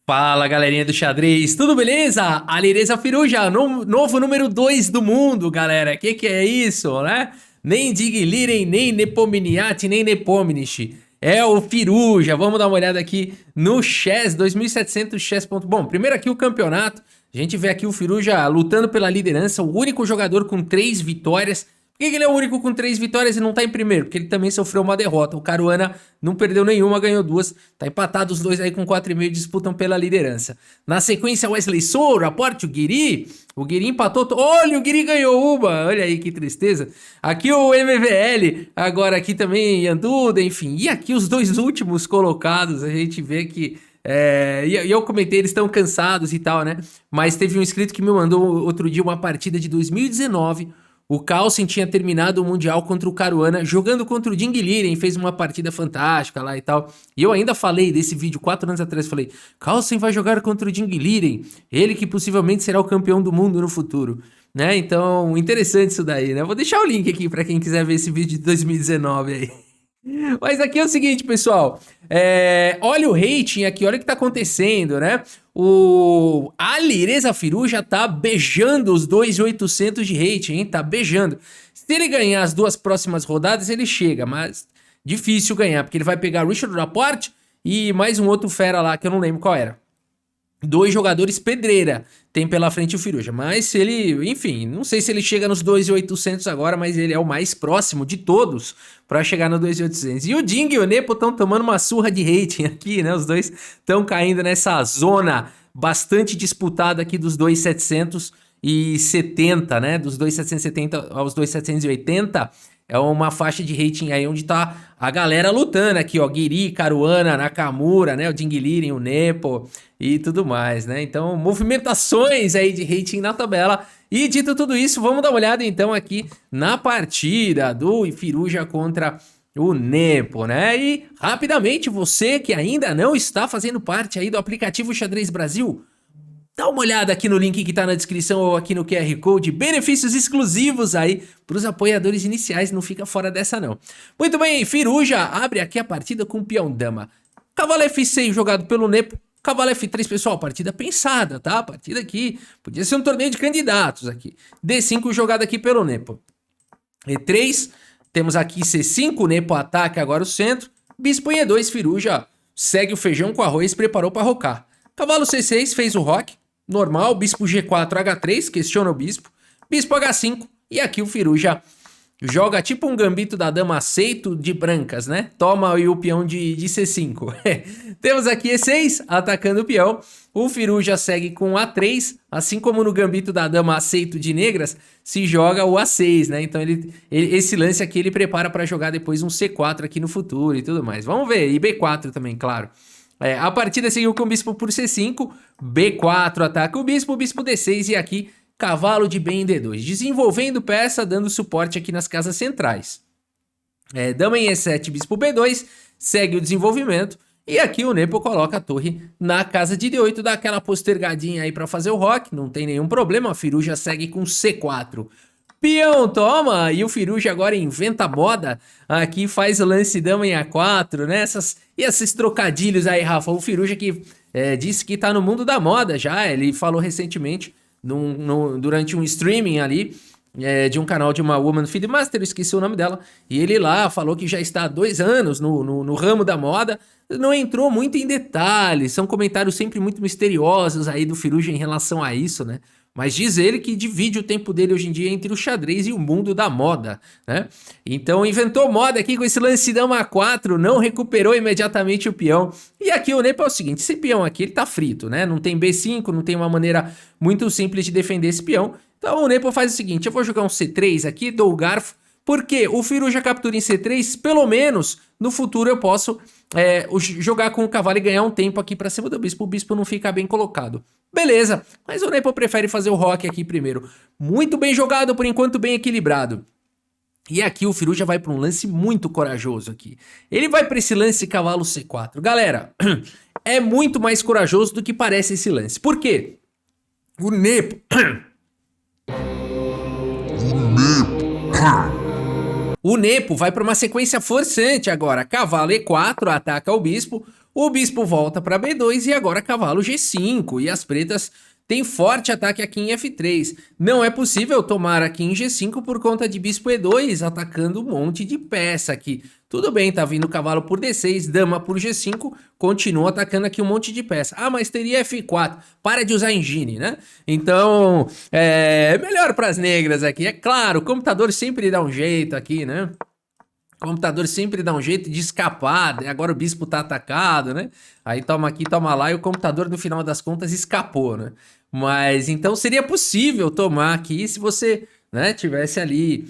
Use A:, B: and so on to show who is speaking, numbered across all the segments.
A: Fala, galerinha do xadrez, tudo beleza? Alireza Firuja, novo número 2 do mundo, galera. Que é isso, né? Nem Diglirem, nem Nepomniachtchi, nem Nepomniachtchi. É o Firuja. Vamos dar uma olhada aqui no Chess 2700 Chess. Bom, primeiro aqui o campeonato. A gente vê aqui o Firuja lutando pela liderança, o único jogador com 3 vitórias. Por que ele é o único com 3 vitórias e não tá em primeiro? Porque ele também sofreu uma derrota. O Caruana não perdeu nenhuma, ganhou 2. Tá empatado os dois aí com 4,5 e disputam pela liderança. Na sequência, Wesley Soura, aporte o Guiri. O Guiri empatou. Olha, o Guiri ganhou uma. Olha aí que tristeza. Aqui o MVL. Agora aqui também Yanduda, enfim. E aqui os dois últimos colocados. A gente vê que... e eu comentei, eles estão cansados e tal, né? Mas teve um inscrito que me mandou outro dia uma partida de 2019. O Carlsen tinha terminado o Mundial contra o Caruana, jogando contra o Ding Liren, fez uma partida fantástica lá e tal. E eu ainda falei desse vídeo 4 anos atrás, falei, Carlsen vai jogar contra o Ding Liren, ele que possivelmente será o campeão do mundo no futuro. Né? Então, interessante isso daí, né? Vou deixar o link aqui para quem quiser ver esse vídeo de 2019 aí. Mas aqui é o seguinte, pessoal. Olha o rating aqui, olha o que tá acontecendo, né? O Alireza Firuja tá beijando os 2.800 de rating, hein? Tá beijando. Se ele ganhar as duas próximas rodadas, ele chega, mas difícil ganhar, porque ele vai pegar Richard Laporte e mais um outro fera lá, que eu não lembro qual era. 2 jogadores pedreira tem pela frente o Firuja, mas se ele, enfim, não sei se ele chega nos 2.800 agora, mas ele é o mais próximo de todos para chegar no 2.800. E o Ding e o Nepo estão tomando uma surra de rating aqui, né? Os dois estão caindo nessa zona bastante disputada aqui dos 2.770, né? Dos 2.770 aos 2.780. É uma faixa de rating aí onde tá a galera lutando aqui, ó. Guiri, Caruana, Nakamura, né? O Ding Liren, o Nepo e tudo mais, né? Então, movimentações aí de rating na tabela. E dito tudo isso, vamos dar uma olhada então aqui na partida do Firuja contra o Nepo, né? E rapidamente, você que ainda não está fazendo parte aí do aplicativo Xadrez Brasil, dá uma olhada aqui no link que tá na descrição ou aqui no QR Code, benefícios exclusivos aí para os apoiadores iniciais, não fica fora dessa não. Muito bem, Firuja abre aqui a partida com peão dama. Cavalo F6 jogado pelo Nepo, cavalo F3, pessoal, partida pensada, tá? Partida aqui, podia ser um torneio de candidatos aqui. D5 jogado aqui pelo Nepo. E3, temos aqui C5, Nepo ataca agora o centro, bispo em E2, Firuja segue o feijão com arroz, preparou para rocar. Cavalo C6 fez o roque, normal, bispo G4, H3, questiona o bispo H5, e aqui o Firuja joga tipo um gambito da dama aceito de brancas, né? Toma aí o peão de C5. Temos aqui E6, atacando o peão, o Firuja segue com A3, assim como no gambito da dama aceito de negras, se joga o A6, né? Então esse lance aqui ele prepara para jogar depois um C4 aqui no futuro e tudo mais. Vamos ver, e B4 também, claro. A partida seguiu com o bispo por C5, B4 ataca o bispo D6 e aqui cavalo de bem em D2. Desenvolvendo peça, dando suporte aqui nas casas centrais. Dama em E7, bispo B2, segue o desenvolvimento. E aqui o Nepo coloca a torre na casa de D8, dá aquela postergadinha aí para fazer o roque, não tem nenhum problema, a Firuja segue com C4. Peão toma, e o Firuja agora inventa moda, aqui faz o lance dama em A4, né, esses trocadilhos aí, Rafa, o Firuja que disse que tá no mundo da moda já, ele falou recentemente, durante um streaming ali, de um canal de uma Woman Feed Master, eu esqueci o nome dela, e ele lá falou que já está há 2 anos no ramo da moda, não entrou muito em detalhes, são comentários sempre muito misteriosos aí do Firuja em relação a isso, né? Mas diz ele que divide o tempo dele hoje em dia entre o xadrez e o mundo da moda, né? Então inventou moda aqui com esse lance dama A4, não recuperou imediatamente o peão. E aqui o Nepo é o seguinte, esse peão aqui ele tá frito, né? Não tem B5, não tem uma maneira muito simples de defender esse peão. Então o Nepo faz o seguinte, eu vou jogar um C3 aqui, dou o garfo, porque o Firuja captura em C3, pelo menos no futuro eu posso jogar com o cavalo e ganhar um tempo aqui pra cima do bispo, o bispo não fica bem colocado. Beleza, mas o Nepo prefere fazer o roque aqui primeiro. Muito bem jogado, por enquanto bem equilibrado. E aqui o Firuja vai para um lance muito corajoso aqui. Ele vai para esse lance cavalo C4. Galera, é muito mais corajoso do que parece esse lance. Por quê? O Nepo... O Nepo vai para uma sequência forçante agora. Cavalo E4 ataca o bispo. o bispo volta para B2 e agora cavalo G5. E as pretas têm forte ataque aqui em F3. Não é possível tomar aqui em G5 por conta de bispo E2, atacando um monte de peça aqui. Tudo bem, tá vindo cavalo por D6, dama por G5, continua atacando aqui um monte de peça. Ah, mas teria F4, para de usar engine, né? Então, é melhor para as negras aqui. É claro, o computador sempre dá um jeito aqui, né? O computador sempre dá um jeito de escapar, agora o bispo tá atacado, né? Aí toma aqui, toma lá, e o computador, no final das contas, escapou, né? Mas, então, seria possível tomar aqui se você, né, tivesse ali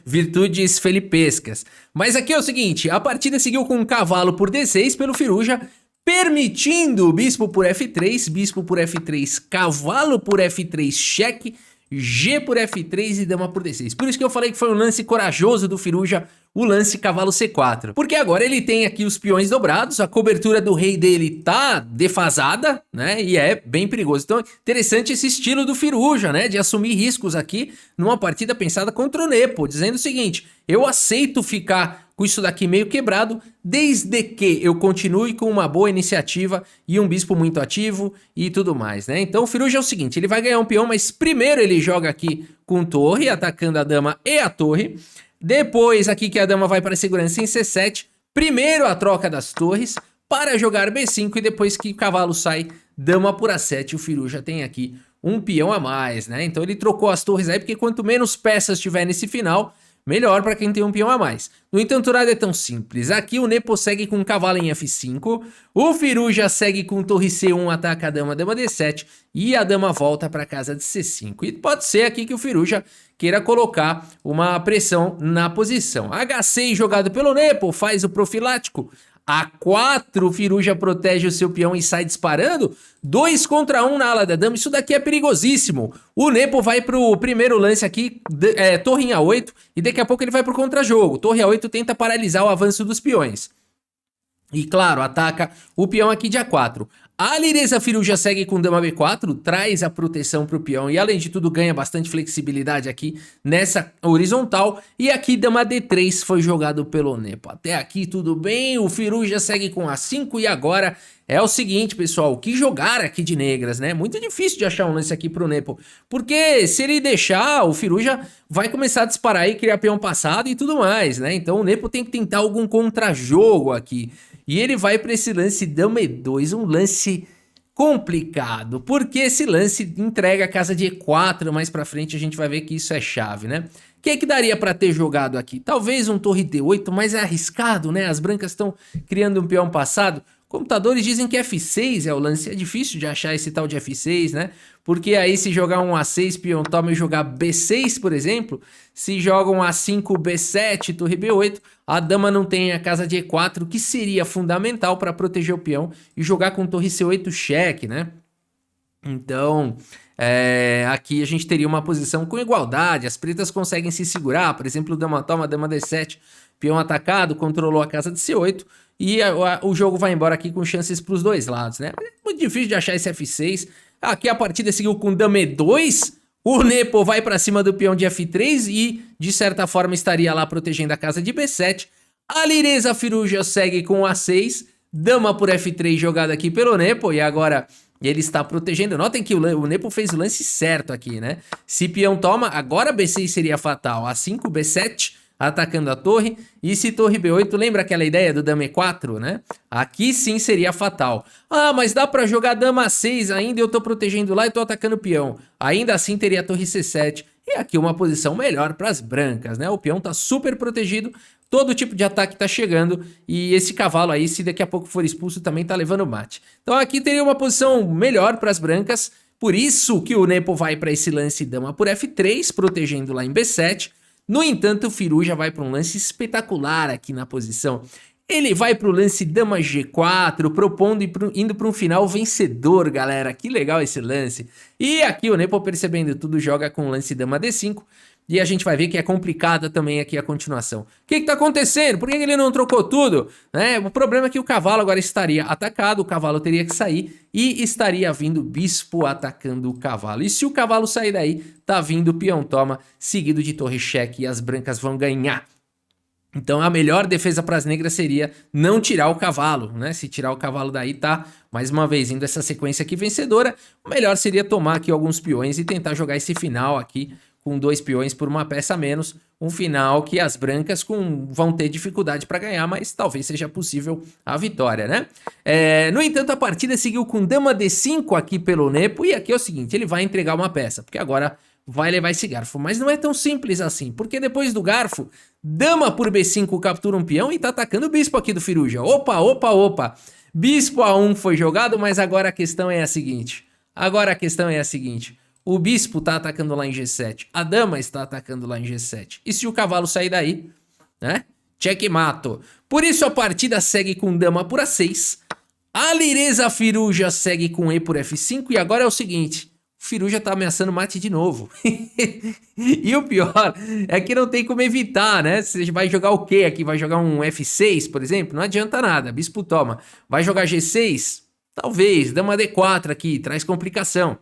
A: virtudes felipescas. Mas aqui é o seguinte, a partida seguiu com um cavalo por D6 pelo Firuja, permitindo o bispo por F3, cavalo por F3, cheque, G por F3 e dama por D6. Por isso que eu falei que foi um lance corajoso do Firuja, o lance cavalo C4. Porque agora ele tem aqui os peões dobrados, a cobertura do rei dele tá defasada, né? E é bem perigoso. Então, interessante esse estilo do Firuja, né? De assumir riscos aqui numa partida pensada contra o Nepo, dizendo o seguinte: eu aceito ficar com isso daqui meio quebrado, desde que eu continue com uma boa iniciativa e um bispo muito ativo e tudo mais, né? Então o Firuja é o seguinte, ele vai ganhar um peão, mas primeiro ele joga aqui com torre, atacando a dama e a torre. Depois aqui que a dama vai para a segurança em C7, primeiro a troca das torres para jogar B5 e depois que o cavalo sai, dama por A7, o Firuja tem aqui um peão a mais, né? Então ele trocou as torres aí, porque quanto menos peças tiver nesse final, melhor para quem tem um peão a mais. No entanto, nada é tão simples. Aqui o Nepo segue com cavalo em F5, o Firuja segue com torre C1, ataca a dama D7 e a dama volta para casa de C5. E pode ser aqui que o Firuja queira colocar uma pressão na posição. H6 jogado pelo Nepo, faz o profilático. A4, o Firuja protege o seu peão e sai disparando. 2 contra 1 na ala da dama, isso daqui é perigosíssimo. O Nepo vai pro primeiro lance aqui, torre em A8, e daqui a pouco ele vai pro contra-jogo. Torre A8 tenta paralisar o avanço dos peões. E claro, ataca o peão aqui de A4. A Lireza Firuja segue com dama B4, traz a proteção para o peão e além de tudo ganha bastante flexibilidade aqui nessa horizontal. E aqui dama D3 foi jogado pelo Nepo. Até aqui tudo bem, o Firuja segue com A5 e agora é o seguinte, pessoal, o que jogar aqui de negras, né? Muito difícil de achar um lance aqui pro Nepo, porque se ele deixar, o Firuja vai começar a disparar e criar peão passado e tudo mais, né? Então o Nepo tem que tentar algum contra-jogo aqui. E ele vai para esse lance dama E2, um lance complicado, porque esse lance entrega a casa de E4, mais pra frente a gente vai ver que isso é chave, né? O que daria para ter jogado aqui? Talvez um torre D8, mas é arriscado, né? As brancas estão criando um peão passado. Computadores dizem que F6 é o lance, é difícil de achar esse tal de F6, né? Porque aí se jogar um A6, peão toma e jogar B6, por exemplo, se joga um A5, B7, torre B8, a dama não tem a casa de E4, que seria fundamental para proteger o peão e jogar com torre C8 cheque, né? Então, aqui a gente teria uma posição com igualdade, as pretas conseguem se segurar, por exemplo, dama toma, dama D7, peão atacado, controlou a casa de C8, e o jogo vai embora aqui com chances para os dois lados, né? É muito difícil de achar esse F6. Aqui a partida seguiu com dama E2, o Nepo vai para cima do peão de F3 e, de certa forma, estaria lá protegendo a casa de B7. A Lireza Firuja segue com A6, dama por F3 jogada aqui pelo Nepo e agora ele está protegendo. Notem que o Nepo fez o lance certo aqui, né? Se peão toma, agora B6 seria fatal. A5, B7, atacando a torre. E se torre B8, lembra aquela ideia do dama E4, né? Aqui sim seria fatal. Ah, mas dá pra jogar dama A6 ainda, eu tô protegendo lá e tô atacando o peão. Ainda assim teria a torre C7. E aqui uma posição melhor para as brancas, né? O peão tá super protegido, todo tipo de ataque tá chegando e esse cavalo aí, se daqui a pouco for expulso, também tá levando mate. Então aqui teria uma posição melhor para as brancas, por isso que o Nepo vai para esse lance dama por F3, protegendo lá em B7. No entanto, o Firuja vai para um lance espetacular aqui na posição. Ele vai para o lance dama G4, propondo e indo para um final vencedor, galera. Que legal esse lance. E aqui o Nepo, percebendo tudo, joga com o lance dama D5. E a gente vai ver que é complicada também aqui a continuação. O que tá acontecendo? Por que ele não trocou tudo? O problema é que o cavalo agora estaria atacado, o cavalo teria que sair e estaria vindo o bispo atacando o cavalo. E se o cavalo sair daí, tá vindo o peão toma, seguido de torre cheque e as brancas vão ganhar. Então a melhor defesa para as negras seria não tirar o cavalo, né? Se tirar o cavalo daí, tá mais uma vez indo essa sequência aqui vencedora. O melhor seria tomar aqui alguns peões e tentar jogar esse final aqui com 2 peões por uma peça a menos. Um final que as brancas vão ter dificuldade para ganhar, mas talvez seja possível a vitória, né? No entanto, a partida seguiu com dama D5 aqui pelo Nepo. E aqui é o seguinte, ele vai entregar uma peça, porque agora vai levar esse garfo. Mas não é tão simples assim, porque depois do garfo, dama por B5 captura um peão e tá atacando o bispo aqui do Firuja. Opa, opa, opa. Bispo A1 foi jogado, mas agora a questão é a seguinte. O bispo tá atacando lá em G7. A dama está atacando lá em G7. E se o cavalo sair daí, né? Checkmate. Por isso a partida segue com dama por A6. A Lireza Firuja segue com E por F5. E agora é o seguinte. O Firuja tá ameaçando mate de novo. E o pior é que não tem como evitar, né? Você vai jogar o quê aqui? Vai jogar um F6, por exemplo? Não adianta nada, bispo toma. Vai jogar G6? Talvez. Dama D4 aqui, traz complicação.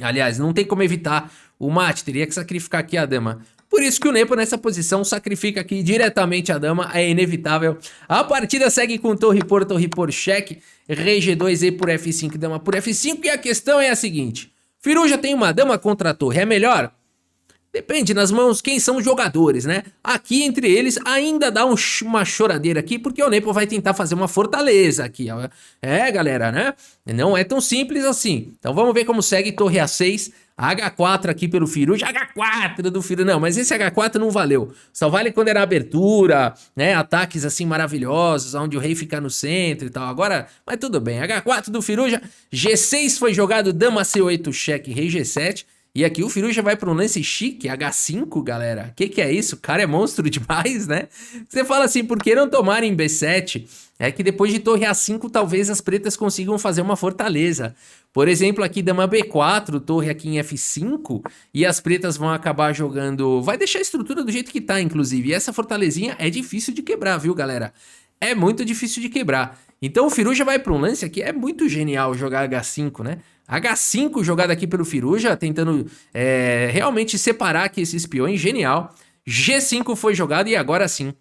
A: Aliás, não tem como evitar o mate, teria que sacrificar aqui a dama. Por isso que o Nepo nessa posição sacrifica aqui diretamente a dama, é inevitável. A partida segue com torre por cheque, rei G2, E por F5, dama por F5. E a questão é a seguinte, Firuja tem uma dama contra a torre, é melhor? Depende nas mãos quem são os jogadores, né? Aqui entre eles ainda dá uma choradeira aqui, porque o Nepo vai tentar fazer uma fortaleza aqui, ó. Galera, né? Não é tão simples assim. Então vamos ver como segue torre A6, H4 aqui pelo Firuja, H4 do Firuja. Não, mas esse H4 não valeu. Só vale quando era abertura, né? Ataques assim maravilhosos, onde o rei fica no centro e tal. Agora, mas tudo bem. H4 do Firuja, G6 foi jogado, dama C8, cheque, rei G7. E aqui o Firuja vai para um lance chique, H5, galera. Que é isso? O cara é monstro demais, né? Você fala assim, por que não tomar em B7? É que depois de torre A5, talvez as pretas consigam fazer uma fortaleza. Por exemplo, aqui dama B4, torre aqui em F5, e as pretas vão acabar jogando... Vai deixar a estrutura do jeito que tá, inclusive. E essa fortalezinha é difícil de quebrar, viu, galera? É muito difícil de quebrar. Então o Firuja vai para um lance aqui, é muito genial jogar H5, né? H5 jogado aqui pelo Firuja, tentando realmente separar aqui esses peões, genial. G5 foi jogado e agora sim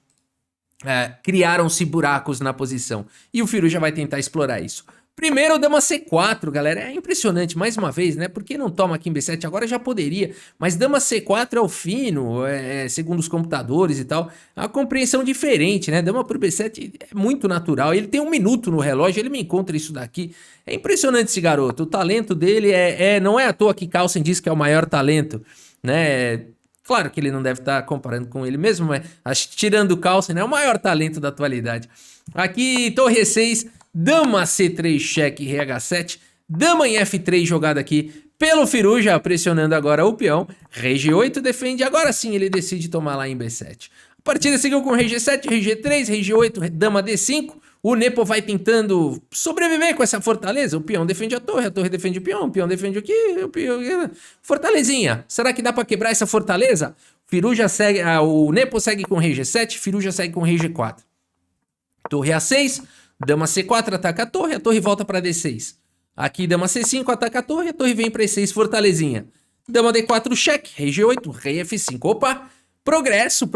A: criaram-se buracos na posição. E o Firuja vai tentar explorar isso. Primeiro, dama C4, galera, é impressionante, mais uma vez, né? Por que não toma aqui em B7? Agora já poderia, mas dama C4 é o fino, segundo os computadores e tal, é uma compreensão diferente, né? Dama por B7 é muito natural, ele tem 1 minuto no relógio, ele me encontra isso daqui. É impressionante esse garoto, o talento dele não é à toa que Carlsen diz que é o maior talento, né? Claro que ele não deve estar comparando com ele mesmo, mas tirando o Carlsen, né? É o maior talento da atualidade. Aqui, torre E6... Dama C3, cheque, rei H7. Dama em F3 jogada aqui pelo Firuja, pressionando agora o peão. Rei G8 defende, agora sim ele decide tomar lá em B7. A partida seguiu com rei G7, rei G3, rei G8, dama D5. O Nepo vai tentando sobreviver com essa fortaleza. O peão defende a torre defende o peão defende o quê? Fortalezinha. Será que dá pra quebrar essa fortaleza? Firuja segue, o Nepo segue com rei G7, Firuja segue com rei G4. Torre A6. Dama C4 ataca a torre volta para D6. Aqui dama C5 ataca a torre vem para E6, fortalezinha. Dama D4 cheque, rei G8, rei F5. Opa, progresso,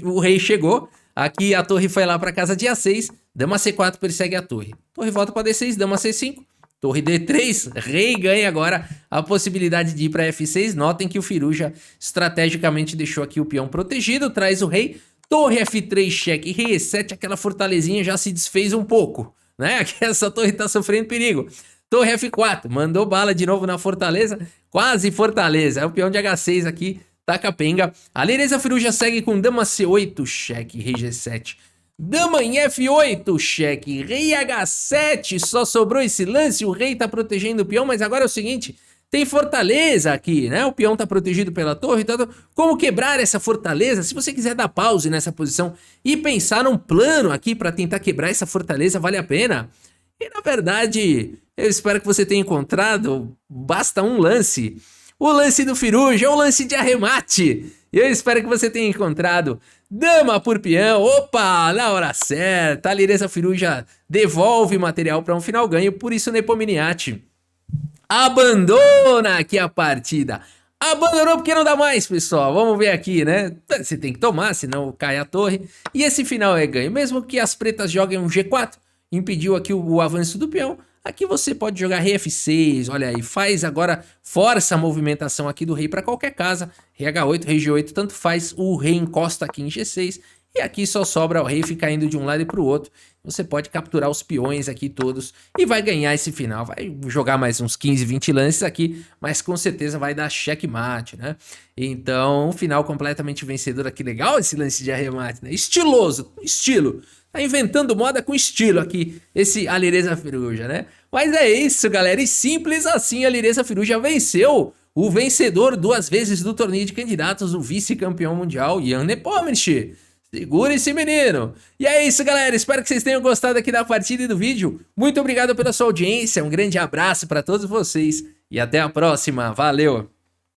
A: o rei chegou. Aqui a torre foi lá para casa de A6, dama C4 persegue a torre. Torre volta para D6, dama C5, torre D3, rei ganha agora a possibilidade de ir para F6. Notem que o Firuja estrategicamente deixou aqui o peão protegido, traz o rei. Torre F3, cheque, rei E7, aquela fortalezinha já se desfez um pouco, né? Essa torre tá sofrendo perigo. Torre F4, mandou bala de novo na fortaleza, quase fortaleza. É o peão de H6 aqui, tá capenga. A Lireza Firuja segue com dama C8, cheque, rei G7. Dama em F8, cheque, rei H7, só sobrou esse lance, o rei tá protegendo o peão, mas agora é o seguinte... Tem fortaleza aqui, né? O peão tá protegido pela torre. Então, como quebrar essa fortaleza? Se você quiser dar pause nessa posição e pensar num plano aqui para tentar quebrar essa fortaleza, vale a pena. E na verdade, eu espero que você tenha encontrado. Basta um lance. O lance do Firuja é um lance de arremate. Eu espero que você tenha encontrado. Dama por peão. Opa, na hora certa. A Lireza Firuja devolve material para um final ganho. Por isso, Nepomniachtchi abandona aqui a partida. Abandonou porque não dá mais, pessoal. Vamos ver aqui, né? Você tem que tomar, senão cai a torre. E esse final é ganho. Mesmo que as pretas joguem um G4, impediu aqui o avanço do peão. Aqui você pode jogar rei F6, olha aí, faz agora, força a movimentação aqui do rei para qualquer casa. Rei H8, rei G8, tanto faz, o rei encosta aqui em G6. E aqui só sobra o rei ficar indo de um lado e para o outro. Você pode capturar os peões aqui todos e vai ganhar esse final. Vai jogar mais uns 15, 20 lances aqui, mas com certeza vai dar checkmate, né? Então, um final completamente vencedor aqui. Legal esse lance de arremate, né? Estiloso, estilo. Tá inventando moda com estilo aqui, esse Alireza Firuza, né? Mas é isso, galera. E simples assim, a Alireza Firuza venceu o vencedor 2 vezes do torneio de candidatos, o vice-campeão mundial, Jan Nepomniachtchi. Segura esse menino. E é isso, galera. Espero que vocês tenham gostado aqui da partida e do vídeo. Muito obrigado pela sua audiência. Um grande abraço para todos vocês e até a próxima. Valeu!